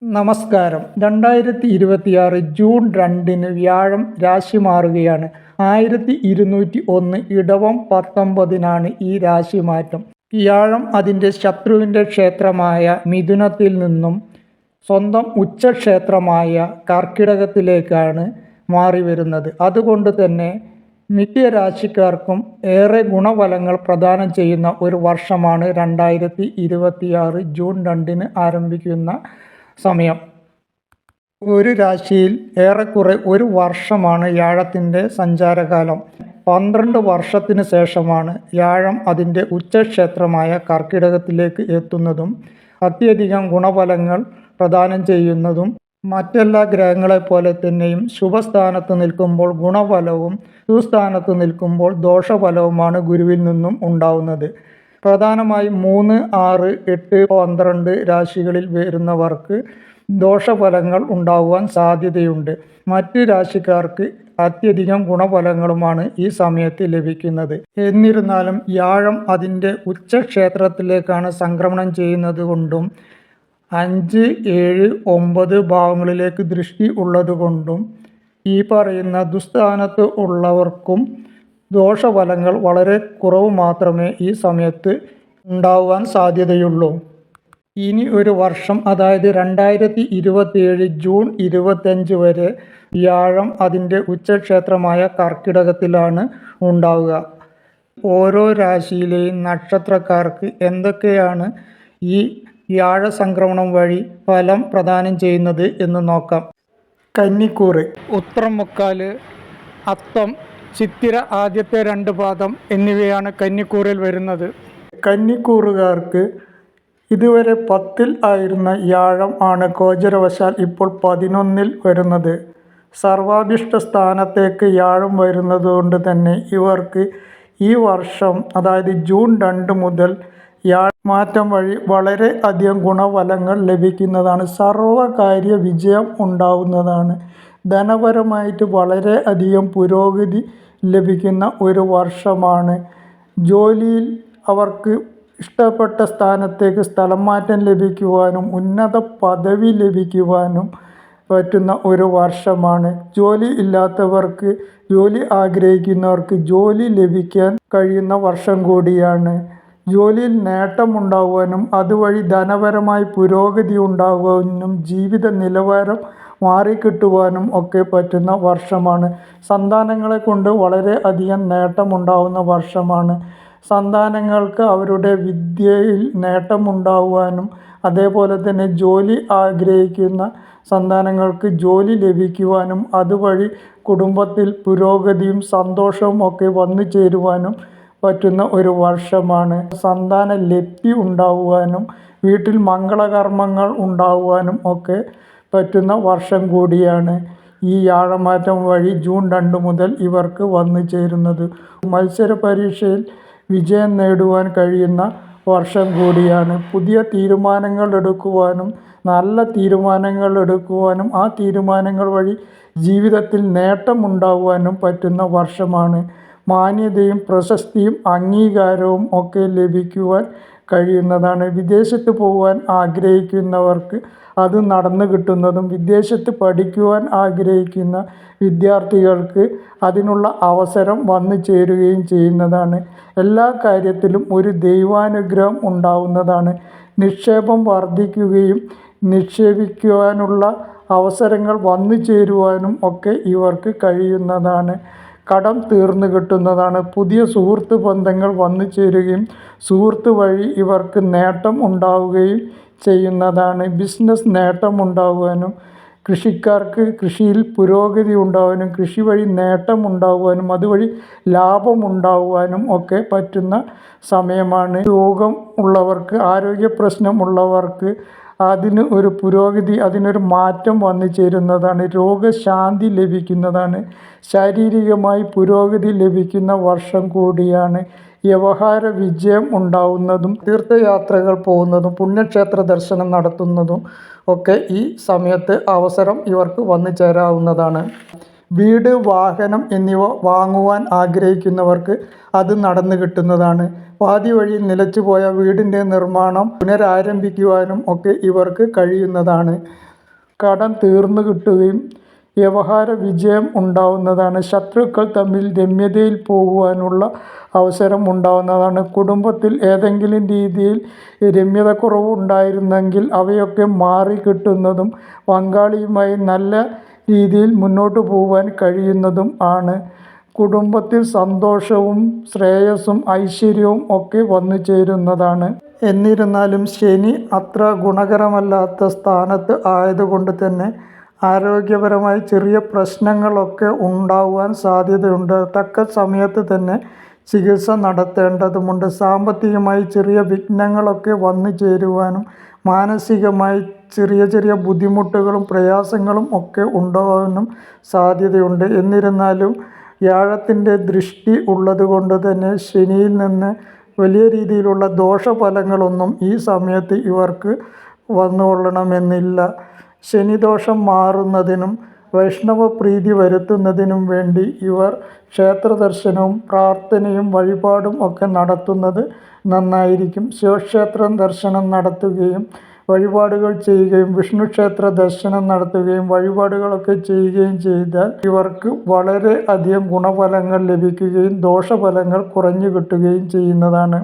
നമസ്കാരം. 2026 ജൂൺ 2 വ്യാഴം രാശി മാറുകയാണ്. 1201 ഇടവം 19 ഈ രാശിമാറ്റം. വ്യാഴം അതിൻ്റെ ശത്രുവിൻ്റെ ക്ഷേത്രമായ മിഥുനത്തിൽ നിന്നും സ്വന്തം ഉച്ചക്ഷേത്രമായ കർക്കിടകത്തിലേക്കാണ് മാറി വരുന്നത്. അതുകൊണ്ട് തന്നെ മിക്ക രാശിക്കാർക്കും ഏറെ ഗുണഫലങ്ങൾ പ്രദാനം ചെയ്യുന്ന ഒരു വർഷമാണ് 2026 ജൂൺ 2 ആരംഭിക്കുന്ന സമയം. ഒരു രാശിയിൽ ഏറെക്കുറെ ഒരു വർഷമാണ് വ്യാഴത്തിൻ്റെ സഞ്ചാരകാലം. 12 വർഷത്തിന് ശേഷമാണ് വ്യാഴം അതിൻ്റെ ഉച്ചക്ഷേത്രമായ കർക്കിടകത്തിലേക്ക് എത്തുന്നതും അത്യധികം ഗുണഫലങ്ങൾ പ്രദാനം ചെയ്യുന്നതും. മറ്റെല്ലാ ഗ്രഹങ്ങളെപ്പോലെ തന്നെയും ശുഭസ്ഥാനത്ത് നിൽക്കുമ്പോൾ ഗുണഫലവും ദുസ്ഥാനത്ത് നിൽക്കുമ്പോൾ ദോഷഫലവുമാണ് ഗുരുവിൽ നിന്നും ഉണ്ടാവുന്നത്. പ്രധാനമായും 3, 6, 8, 12 രാശികളിൽ വരുന്നവർക്ക് ദോഷഫലങ്ങൾ ഉണ്ടാകുവാൻ സാധ്യതയുണ്ട്. മറ്റ് രാശിക്കാർക്ക് അത്യധികം ഗുണഫലങ്ങളുമാണ് ഈ സമയത്ത് ലഭിക്കുന്നത്. എന്നിരുന്നാലും വ്യാഴം അതിൻ്റെ ഉച്ചക്ഷേത്രത്തിലേക്കാണ് സംക്രമണം ചെയ്യുന്നത് കൊണ്ടും 5, 7, 9 ഭാവങ്ങളിലേക്ക് ദൃഷ്ടി ഉള്ളതുകൊണ്ടും ഈ പറയുന്ന ദുസ്ഥാനത്ത് ഉള്ളവർക്കും ദോഷഫലങ്ങൾ വളരെ കുറവ് മാത്രമേ ഈ സമയത്ത് ഉണ്ടാവാൻ സാധ്യതയുള്ളൂ. ഇനി ഒരു വർഷം, അതായത് 2027 ജൂൺ 25 വരെ വ്യാഴം അതിൻ്റെ ഉച്ചക്ഷേത്രമായ കർക്കിടകത്തിലാണ് ഉണ്ടാവുക. ഓരോ രാശിയിലെയും നക്ഷത്രക്കാർക്ക് എന്തൊക്കെയാണ് ഈ വ്യാഴ സംക്രമണം വഴി ഫലം പ്രദാനം ചെയ്യുന്നത് എന്ന് നോക്കാം. കന്നിക്കൂറ്. ഉത്രം, മുക്കാല്, അത്തം, ചിത്തിര ആദ്യത്തെ 2 പാദം എന്നിവയാണ് കന്നിക്കൂറിൽ വരുന്നത്. കന്നിക്കൂറുകാർക്ക് ഇതുവരെ 10 ആയിരുന്ന വ്യാഴം ആണ് ഗോചരവശാൽ ഇപ്പോൾ 11 വരുന്നത്. സർവാഭിഷ്ട സ്ഥാനത്തേക്ക് വ്യാഴം വരുന്നത് കൊണ്ട് തന്നെ ഇവർക്ക് ഈ വർഷം, അതായത് ജൂൺ 2 മുതൽ വ്യാഴമാറ്റം വഴി വളരെ അധികം ഗുണഫലങ്ങൾ ലഭിക്കുന്നതാണ്. സർവകാര്യ വിജയം ഉണ്ടാവുന്നതാണ്. ധനപരമായിട്ട് വളരെ അധികം പുരോഗതി ലഭിക്കുന്ന ഒരു വർഷമാണ്. ജോലിയിൽ അവർക്ക് ഇഷ്ടപ്പെട്ട സ്ഥാനത്തേക്ക് സ്ഥലം മാറ്റം ലഭിക്കുവാനും ഉന്നത പദവി ലഭിക്കുവാനും പറ്റുന്ന ഒരു വർഷമാണ്. ജോലി ഇല്ലാത്തവർക്ക്, ജോലി ആഗ്രഹിക്കുന്നവർക്ക് ജോലി ലഭിക്കാൻ കഴിയുന്ന വർഷം കൂടിയാണ്. ജോലിയിൽ നേട്ടമുണ്ടാകുവാനും അതുവഴി ധനപരമായി പുരോഗതി ഉണ്ടാകുവാനും ജീവിത നിലവാരം മാറിക്കിട്ടുവാനും ഒക്കെ പറ്റുന്ന വർഷമാണ്. സന്താനങ്ങളെ കൊണ്ട് വളരെ അധികം നേട്ടമുണ്ടാകുന്ന വർഷമാണ്. സന്താനങ്ങൾക്ക് അവരുടെ വിദ്യയിൽ നേട്ടമുണ്ടാകുവാനും അതേപോലെ തന്നെ ജോലി ആഗ്രഹിക്കുന്ന സന്താനങ്ങൾക്ക് ജോലി ലഭിക്കുവാനും അതുവഴി കുടുംബത്തിൽ പുരോഗതിയും സന്തോഷവും ഒക്കെ വന്നു ചേരുവാനും പറ്റുന്ന ഒരു വർഷമാണ്. സന്താന ലബ്ധി ഉണ്ടാകുവാനും വീട്ടിൽ മംഗളകർമ്മങ്ങൾ ഉണ്ടാകുവാനും ഒക്കെ പറ്റുന്ന വർഷം കൂടിയാണ് ഈ വ്യാഴമാറ്റം വഴി ജൂൺ 2 മുതൽ ഇവർക്ക് വന്നു ചേരുന്നത്. മത്സര പരീക്ഷയിൽ വിജയം നേടുവാൻ കഴിയുന്ന വർഷം കൂടിയാണ്. പുതിയ തീരുമാനങ്ങൾ എടുക്കുവാനും നല്ല തീരുമാനങ്ങൾ എടുക്കുവാനും ആ തീരുമാനങ്ങൾ വഴി ജീവിതത്തിൽ നേട്ടമുണ്ടാകുവാനും പറ്റുന്ന വർഷമാണ്. മാന്യതയും പ്രശസ്തിയും അംഗീകാരവും ഒക്കെ ലഭിക്കുവാൻ കഴിയുന്നതാണ്. വിദേശത്ത് പോകുവാൻ ആഗ്രഹിക്കുന്നവർക്ക് അത് നടന്നു കിട്ടുന്നതും വിദേശത്ത് പഠിക്കുവാൻ ആഗ്രഹിക്കുന്ന വിദ്യാർത്ഥികൾക്ക് അതിനുള്ള അവസരം വന്നു ചേരുകയും ചെയ്യുന്നതാണ്. എല്ലാ കാര്യത്തിലും ഒരു ദൈവാനുഗ്രഹം ഉണ്ടാവുന്നതാണ്. നിക്ഷേപം വർദ്ധിക്കുകയും നിക്ഷേപിക്കുവാനുള്ള അവസരങ്ങൾ വന്നു ചേരുവാനും ഒക്കെ ഇവർക്ക് കഴിയുന്നതാണ്. കടം തീർന്നു കിട്ടുന്നതാണ്. പുതിയ സുഹൃത്ത് ബന്ധങ്ങൾ വന്നു ചേരുകയും സുഹൃത്ത് വഴി ഇവർക്ക് നേട്ടം ഉണ്ടാവുകയും ചെയ്യുന്നതാണ്. ബിസിനസ് നേട്ടം ഉണ്ടാകുവാനും കൃഷിക്കാർക്ക് കൃഷിയിൽ പുരോഗതി ഉണ്ടാകുവാനും കൃഷി വഴി നേട്ടം ഉണ്ടാകുവാനും അതുവഴി ലാഭം ഉണ്ടാകുവാനും ഒക്കെ പറ്റുന്ന സമയമാണ്. രോഗം ഉള്ളവർക്ക്, ആരോഗ്യ പ്രശ്നമുള്ളവർക്ക് അതിന് ഒരു പുരോഗതി, അതിനൊരു മാറ്റം വന്നു ചേരുന്നതാണ്. രോഗശാന്തി ലഭിക്കുന്നതാണ്. ശാരീരികമായി പുരോഗതി ലഭിക്കുന്ന വർഷം കൂടിയാണ്. വ്യവഹാര വിജയം ഉണ്ടാവുന്നതും തീർത്ഥയാത്രകൾ പോകുന്നതും പുണ്യക്ഷേത്ര ദർശനം നടത്തുന്നതും ഒക്കെ ഈ സമയത്ത് അവസരം ഇവർക്ക് വന്നു ചേരാവുന്നതാണ്. വീട്, വാഹനം എന്നിവ വാങ്ങുവാൻ ആഗ്രഹിക്കുന്നവർക്ക് അത് നടന്നു കിട്ടുന്നതാണ്. പാതി വഴിയിൽ നിലച്ചുപോയ വീടിൻ്റെ നിർമ്മാണം പുനരാരംഭിക്കുവാനും ഒക്കെ ഇവർക്ക് കഴിയുന്നതാണ്. കടം തീർന്നു കിട്ടുകയും വ്യവഹാര വിജയം ഉണ്ടാവുന്നതാണ്. ശത്രുക്കൾ തമ്മിൽ രമ്യതയിൽ പോകുവാനുള്ള അവസരം ഉണ്ടാവുന്നതാണ്. കുടുംബത്തിൽ ഏതെങ്കിലും രീതിയിൽ രമ്യതക്കുറവ് ഉണ്ടായിരുന്നെങ്കിൽ അവയൊക്കെ മാറിക്കിട്ടുന്നതും പങ്കാളിയുമായി നല്ല രീതിയിൽ മുന്നോട്ട് പോകുവാൻ കഴിയുന്നതും ആണ്. കുടുംബത്തിൽ സന്തോഷവും ശ്രേയസ്സും ഐശ്വര്യവും ഒക്കെ വന്നു ചേരുന്നതാണ്. എന്നിരുന്നാലും ശനി അത്ര ഗുണകരമല്ലാത്ത സ്ഥാനത്ത് ആയതുകൊണ്ട് തന്നെ ആരോഗ്യപരമായി ചെറിയ പ്രശ്നങ്ങളൊക്കെ ഉണ്ടാകുവാൻ സാധ്യതയുണ്ട്. തക്ക സമയത്ത് തന്നെ ചികിത്സ നടത്തേണ്ടതുമുണ്ട്. സാമ്പത്തികമായി ചെറിയ വിഘ്നങ്ങളൊക്കെ വന്നു ചേരുവാനും മാനസികമായി ചെറിയ ചെറിയ ബുദ്ധിമുട്ടുകളും പ്രയാസങ്ങളും ഒക്കെ ഉണ്ടാകാനും സാധ്യതയുണ്ട്. എന്നിരുന്നാലും വ്യാഴത്തിൻ്റെ ദൃഷ്ടി ഉള്ളതുകൊണ്ട് തന്നെ ശനിയിൽ നിന്ന് വലിയ രീതിയിലുള്ള ദോഷഫലങ്ങളൊന്നും ഈ സമയത്ത് ഇവർക്ക് വന്നുകൊള്ളണമെന്നില്ല. ശനിദോഷം മാറുന്നതിനും വൈഷ്ണവ പ്രീതി വരുത്തുന്നതിനും വേണ്ടി ഇവർ ക്ഷേത്രദർശനവും പ്രാർത്ഥനയും വഴിപാടും ഒക്കെ നടത്തുന്നത് നന്നായിരിക്കും. ശിവക്ഷേത്ര ദർശനം നടത്തുകയും വഴിപാടുകൾ ചെയ്യുകയും വിഷ്ണു ക്ഷേത്ര ദർശനം നടത്തുകയും വഴിപാടുകളൊക്കെ ചെയ്യുകയും ചെയ്താൽ ഇവർക്ക് വളരെ അധികം ഗുണഫലങ്ങൾ ലഭിക്കുകയും ദോഷഫലങ്ങൾ കുറഞ്ഞു കിട്ടുകയും ചെയ്യുന്നതാണ്.